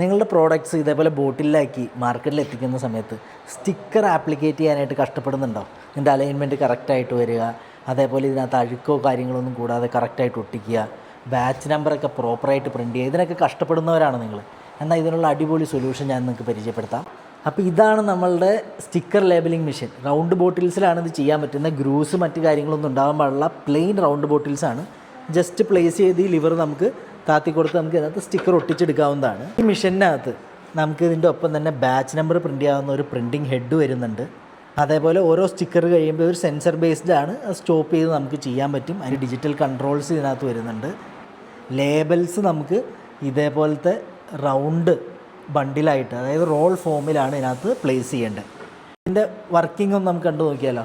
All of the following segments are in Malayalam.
നിങ്ങളുടെ പ്രോഡക്റ്റ്സ് ഇതേപോലെ ബോട്ടിലാക്കി മാർക്കറ്റിൽ എത്തിക്കുന്ന സമയത്ത് സ്റ്റിക്കർ ആപ്ലിക്കേറ്റ് ചെയ്യാനായിട്ട് കഷ്ടപ്പെടുന്നുണ്ടോ? ഇതിൻ്റെ അലൈൻമെൻറ്റ് കറക്റ്റായിട്ട് വരിക, അതേപോലെ ഇതിനകത്ത് അഴുക്കോ കാര്യങ്ങളൊന്നും കൂടാതെ കറക്റ്റായിട്ട് ഒട്ടിക്കുക, ബാച്ച് നമ്പറൊക്കെ പ്രോപ്പറായിട്ട് പ്രിൻറ്റ് ചെയ്യുക, ഇതിനൊക്കെ കഷ്ടപ്പെടുന്നവരാണ് നിങ്ങൾ. എന്നാൽ ഇതിനുള്ള അടിപൊളി സൊല്യൂഷൻ ഞാൻ നിങ്ങൾക്ക് പരിചയപ്പെടുത്താം. അപ്പോൾ ഇതാണ് നമ്മളുടെ സ്റ്റിക്കർ ലേബലിംഗ് മെഷീൻ. റൗണ്ട് ബോട്ടിൽസിലാണ് ഇത് ചെയ്യാൻ പറ്റുന്ന. ഗ്രൂസ് മറ്റ് കാര്യങ്ങളൊന്നും ഉണ്ടാകാൻ പാടില്ല. പ്ലെയിൻ റൗണ്ട് ബോട്ടിൽസാണ്. ജസ്റ്റ് പ്ലേസ് ചെയ്ത് ഈ ലിവർ നമുക്ക് താത്തി കൊടുത്ത് നമുക്ക് ഇതിനകത്ത് സ്റ്റിക്കർ ഒട്ടിച്ചെടുക്കാവുന്നതാണ്. ഈ മെഷീനകത്ത് നമുക്ക് ഇതിൻ്റെ ഒപ്പം തന്നെ ബാച്ച് നമ്പർ പ്രിൻ്റ് ചെയ്യാവുന്ന ഒരു പ്രിൻറ്റിങ് ഹെഡ് വരുന്നുണ്ട്. അതേപോലെ ഓരോ സ്റ്റിക്കർ കഴിയുമ്പോൾ ഒരു സെൻസർ ബേസ്ഡ് ആണ്. അത് സ്റ്റോപ്പ് ചെയ്ത് നമുക്ക് ചെയ്യാൻ പറ്റും. അതിന് ഡിജിറ്റൽ കൺട്രോൾസ് ഇതിനകത്ത് വരുന്നുണ്ട്. ലേബൽസ് നമുക്ക് ഇതേപോലത്തെ റൗണ്ട് ബണ്ടിലായിട്ട്, അതായത് റോൾ ഫോമിലാണ് ഇതിനകത്ത് പ്ലേസ് ചെയ്യേണ്ടത്. ഇതിൻ്റെ വർക്കിംഗ് ഒന്ന് നമുക്ക് കണ്ടു നോക്കിയാലോ.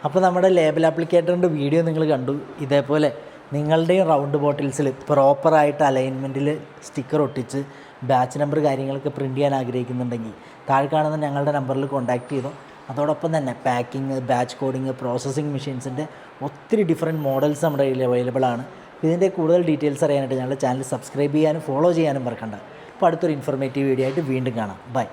അപ്പോൾ നമ്മുടെ ലേബൽ ആപ്ലിക്കേറ്ററിൻ്റെ വീഡിയോ നിങ്ങൾ കണ്ടു. ഇതേപോലെ നിങ്ങളുടെയും റൗണ്ട് ബോട്ടിൽസിൽ പ്രോപ്പറായിട്ട് അലൈൻമെൻറ്റിൽ സ്റ്റിക്കർ ഒട്ടിച്ച് ബാച്ച് നമ്പർ കാര്യങ്ങളൊക്കെ പ്രിൻറ്റ് ചെയ്യാൻ ആഗ്രഹിക്കുന്നുണ്ടെങ്കിൽ താഴെ കാണുന്ന ഞങ്ങളുടെ നമ്പറിൽ കോൺടാക്റ്റ് ചെയ്തോ. അതോടൊപ്പം തന്നെ പാക്കിങ്, ബാച്ച് കോഡിങ്, പ്രോസസ്സിങ് മെഷീൻസിൻ്റെ ഒത്തിരി ഡിഫറെൻറ്റ് മോഡൽസ് നമ്മുടെ കയ്യിൽ അവൈലബിൾ ആണ്. ഇതിൻ്റെ കൂടുതൽ ഡീറ്റെയിൽസ് അറിയാനായിട്ട് ഞങ്ങളുടെ ചാനൽ സബ്സ്ക്രൈബ് ചെയ്യാനും ഫോളോ ചെയ്യാനും മറക്കണ്ട. അപ്പോൾ അടുത്തൊരു ഇൻഫോർമേറ്റീവ് വീഡിയോ ആയിട്ട് വീണ്ടും കാണാം. ബൈ.